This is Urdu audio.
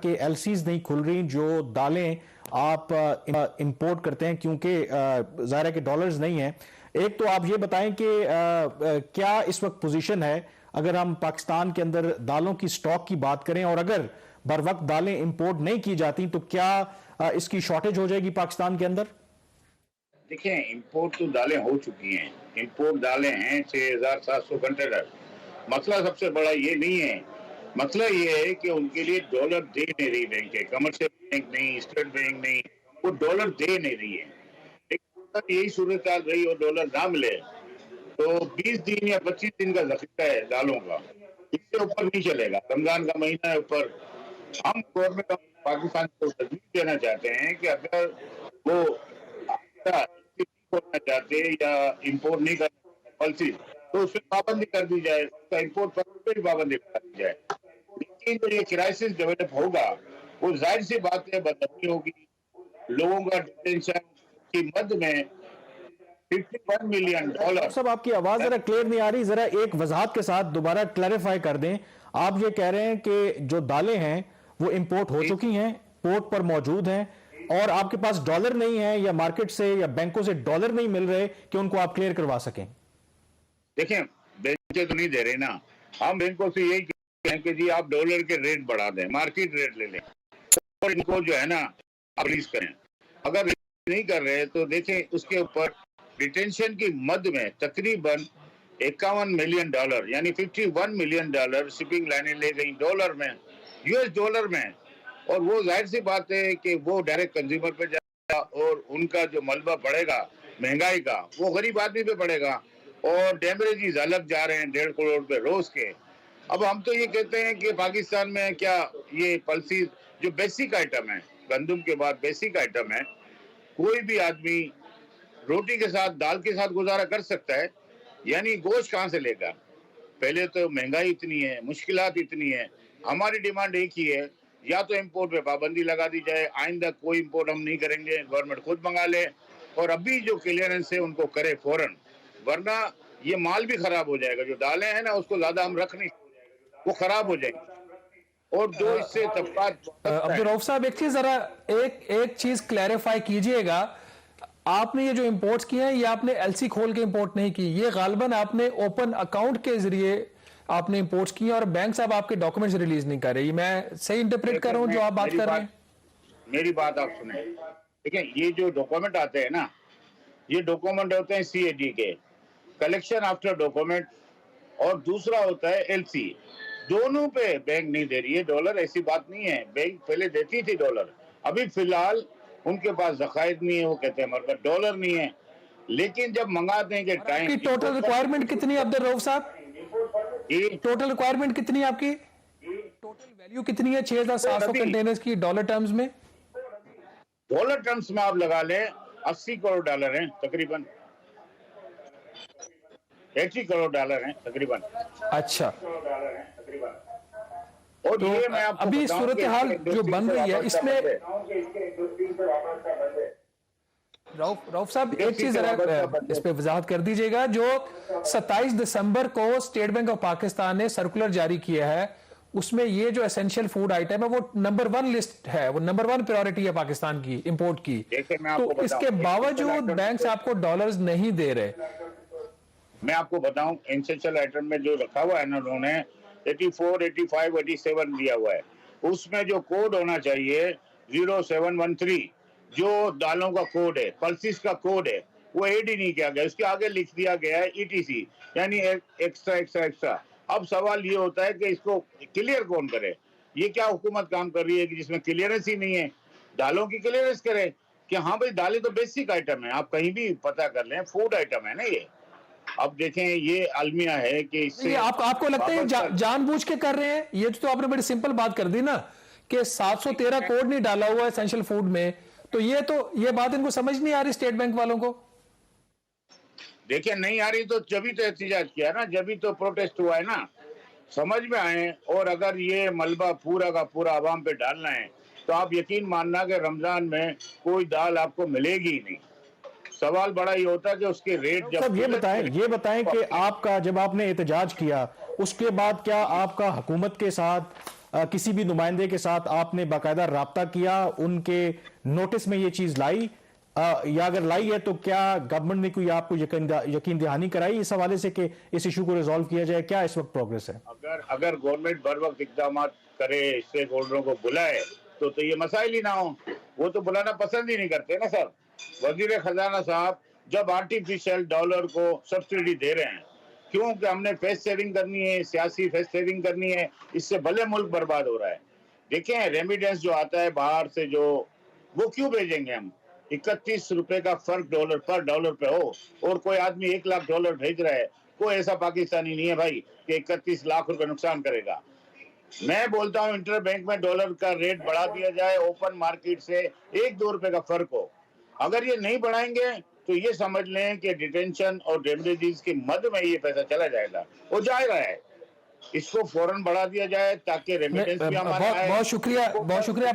کہ ایل سیز نہیں کھل رہی جو دالیں آپ امپورٹ کرتے ہیں، کیونکہ ظاہر ہے کہ ڈالرز نہیں ہیں. ایک تو آپ یہ بتائیں کہ کیا اس وقت پوزیشن ہے اگر ہم پاکستان کے اندر دالوں کی سٹاک کی بات کریں، اور اگر بر وقت دالیں امپورٹ نہیں کی جاتی تو کیا اس کی شارٹیج ہو جائے گی پاکستان کے اندر؟ دیکھیں، امپورٹ تو دالیں ہو چکی ہیں، امپورٹ دالیں ہیں 6700 کنٹینر. مسئلہ سب سے بڑا یہ نہیں ہے، مسئلہ یہ ہے کہ ان کے لیے ڈالر دے نہیں رہی بینکیں، کمرشل بینک نہیں، اسٹیٹ بینک نہیں، وہ ڈالر دے نہیں رہی ہے. لیکن یہی صورتحال رہی اور ڈالر نہ ملے تو 20 دن یا 25 دن کا ذخیرہ ہے دالوں کا، اس سے اوپر نہیں چلے گا. رمضان کا مہینہ ہے اوپر. ہم گورنمنٹ آف پاکستان کو تجویز دینا چاہتے ہیں کہ اگر وہ کرنا چاہتے ہیں یا امپورٹ نہیں کرنا پالیسی تو اس پہ پابندی کر دی جائے، اس کا امپورٹ پر بھی پابندی کر دی جائے. لیکن جو یہ کرائسس ڈیولپ ہوگا وہ ظاہر سی بات ہے بدنامی ہوگی. لوگوں کا ڈیٹینشن کی مد میں $51 ملین. صاحب آپ کی آواز ذرا کلیئر نہیں آ رہی، ذرا ایک وضاحت کے ساتھ دوبارہ کلیریفائی کر دیں. آپ یہ کہہ رہے ہیں کہ جو دالیں ہیں وہ امپورٹ ہو چکی ہیں، پورٹ پر موجود ہیں، اور آپ کے پاس ڈالر نہیں ہے یا مارکیٹ سے یا بینکوں سے ڈالر نہیں مل رہے کہ ان کو آپ کلیئر کروا سکیں؟ دیکھیں، بینکیں تو نہیں دے رہے نا. ہم بینکوں سے یہی کہتے ہیں کہ جی آپ ڈالر کے ریٹ بڑھا دیں، مارکیٹ ریٹ لے لیں اور ان کو جو ہے نا آپ ریلیز کریں. اگر نہیں کر رہے تو دیکھیں اس کے اوپر ریٹینشن کی مد میں تقریباً $51 ملین یعنی $51 ملین شپنگ لائنیں لے گئی ڈالر میں، US ڈالر میں. اور وہ ظاہر سی بات ہے کہ وہ ڈائریکٹ کنزیومر پہ جائے گا اور ان کا جو ملبہ پڑے گا مہنگائی کا وہ غریب آدمی پہ پڑے گا. اور ڈیمریجز الگ جا رہے ہیں 1.5 کروڑ پہ روز کے. اب ہم تو یہ کہتے ہیں کہ پاکستان میں کیا یہ پالیسیز جو بیسک آئٹم ہے، گندم کے بعد بیسک آئٹم ہے، کوئی بھی آدمی روٹی کے ساتھ دال کے ساتھ گزارا کر سکتا ہے. یعنی گوشت کہاں سے لے گا؟ پہلے تو مہنگائی اتنی ہے، مشکلات اتنی ہے. ہماری ڈیمانڈ ایک ہی ہے، یا تو امپورٹ پہ پابندی لگا دی جائے، آئندہ کوئی امپورٹ ہم نہیں کریں گے، گورنمنٹ خود منگا لے، اور ابھی جو کلیئرنس ہے ان کو کرے فوراً، ورنہ یہ مال بھی خراب ہو جائے گا. جو دالیں ہیں نا اس کو زیادہ ہم رکھ نہیں، وہ خراب ہو جائے گی. اور جو اس سے طبقات عبدالرؤف صاحب ایک چیز ذرا ایک چیز کلیریفائی کیجئے گا. آپ نے یہ جو امپورٹس کیے ہیں یہ آپ نے ایل سی کھول کے امپورٹ نہیں کی، یہ غالباً آپ نے اوپن اکاؤنٹ کے ذریعے آپ نے امپورٹس کی ہیں، اور بینک صاحب آپ کے ڈاکومنٹس ریلیز نہیں کر رہی. میں صحیح انٹرپریٹ کر رہا ہوں جو آپ بات کر رہے ہیں؟ میری بات آپ سنیں. دیکھیں، یہ جو ڈاکومنٹ آتے ہیں نا، یہ ڈاکومنٹ ہوتے ہیں CAD کے، کلیکشن آفٹر ڈاکومنٹ، اور دوسرا ہوتا ہے LC. دونوں پہ بینک نہیں دے رہی ہے ڈالر، ایسی بات نہیں ہے. بینک پہلے دیتی تھی ڈالر، ابھی فی الحال ان کے پاس ذخائر نہیں ہے، وہ کہتے ہیں ہمارے پاس ڈالر نہیں ہے. لیکن جب منگاتے ہیں کہ آپ کی ٹوٹل ریکوائرمنٹ کتنی ہے عبدالرؤف صاحب؟ ٹوٹل ریکوائرمنٹ کتنی ہے آپ کی؟ ٹوٹل ویلیو کتنی ہے 6700 کنٹینرز کی ڈالر ٹرمز میں؟ ڈالر ٹرمز میں آپ لگا لیں $80 کروڑ ہیں تقریباً، 80 کروڑ ہیں تقریباً. اچھا، اور تو یہ میں آپ کو ابھی صورتحال جو بن رہی ہے اس میں رؤف صاحب ایک چیز ذرا اس پہ وضاحت کر دیجئے گا. جو 27 دسمبر کو اسٹیٹ بینک آف پاکستان نے سرکولر جاری کیا ہے، اس میں یہ جو اسینشل فوڈ آئٹم ہے وہ نمبر 1 لسٹ ہے، وہ نمبر 1 پریورٹی ہے پاکستان کی امپورٹ کی. تو اس کے باوجود بینکس آپ کو ڈالرز نہیں دے رہے. میں آپ کو بتاؤں اسینشل آئٹم میں جو رکھا ہوا ہے نا، انہوں نے 84 85 87 دیا ہوا ہے. اس میں جو کوڈ ہونا چاہیے 0713 جو دالوں کا کوڈ ہے، پلسز کا کوڈ ہے، وہ ایڈ ہی نہیں کیا گیا. اس کے آگے لکھ دیا گیا ہے ETC، یعنی ایکسٹرا. اب سوال یہ ہوتا ہے کہ اس کو کلیئر کون کرے؟ یہ کیا حکومت کام کر رہی ہے کہ جس میں کلیئرنس ہی نہیں ہے؟ دالوں کی کلیئرنس کرے کہ ہاں بھائی دالیں تو بیسک آئٹم ہے، آپ کہیں بھی پتہ کر لیں، فوڈ آئٹم ہے نا یہ. اب دیکھیں یہ المیہ ہے کہ اس سے آپ کو لگتا ہے جان بوجھ کے کر رہے ہیں؟ یہ تو آپ نے بڑی سمپل بات کر دی نا کہ 713 کوڈ نہیں ڈالا ہوا ہے اسینشل فوڈ میں. تو یہ بات ان کو سمجھ نہیں آ رہی اسٹیٹ بینک والوں کو؟ دیکھیں نہیں آ رہی تو جبھی تو احتجاج کیا نا، جبھی تو پروٹیسٹ ہوا ہے نا. سمجھ میں آئے، اور اگر یہ ملبہ پورا کا پورا عوام پہ ڈالنا ہے تو آپ یقین ماننا کہ رمضان میں کوئی دال آپ کو ملے گی ہی نہیں. سوال بڑا یہ ہوتا ہے کہ اس کے ریٹ جب یہ بتائیں کہ آپ کا جب آپ نے احتجاج کیا اس کے بعد کیا آپ کا حکومت کے ساتھ کسی بھی نمائندے کے ساتھ آپ نے باقاعدہ رابطہ کیا, ان کے نوٹس میں یہ چیز لائی, یا اگر لائی ہے تو کیا گورنمنٹ نے کوئی آپ کو یقین دہانی کرائی اس حوالے سے کہ اس ایشو کو ریزالو کیا جائے؟ کیا اس وقت پروگریس ہے؟ اگر گورنمنٹ بر وقت اقدامات کرے, اسٹیک ہولڈروں کو بلائے تو یہ مسائل ہی نہ ہوں. وہ تو بلانا پسند ہی نہیں کرتے نا سر. وزیر خزانہ صاحب جب آرٹیفیشل ڈالر کو سبسڈی دے رہے ہیں, کیوں کہ ہم نے فیس سیونگ کرنی ہے, سیاسی فیس سیونگ کرنی ہے, اس سے بھلے ملک برباد ہو رہا ہے. دیکھیں ریمیڈنس جو آتا ہے باہر سے, جو وہ کیوں بھیجیں گے ہم؟ 31 روپے کا فرق پر ڈالر پہ ہو, اور کوئی آدمی 1 لاکھ ڈالر بھیج رہا ہے. کوئی ایسا پاکستانی نہیں ہے بھائی کہ 31 لاکھ روپے نقصان کرے گا. میں بولتا ہوں انٹر بینک میں ڈالر کا ریٹ بڑھا دیا جائے, اوپن مارکیٹ سے 1-2 روپے کا فرق ہو. اگر یہ نہیں بڑھائیں گے تو یہ سمجھ لیں کہ ڈیٹینشن اور ڈیمیجز کی مد میں یہ پیسہ چلا جائے گا. وہ جا رہا ہے, اس کو فوراً بڑھا دیا جائے تاکہ ریمیڈنس بھی ہمارا آئے. بہت شکریہ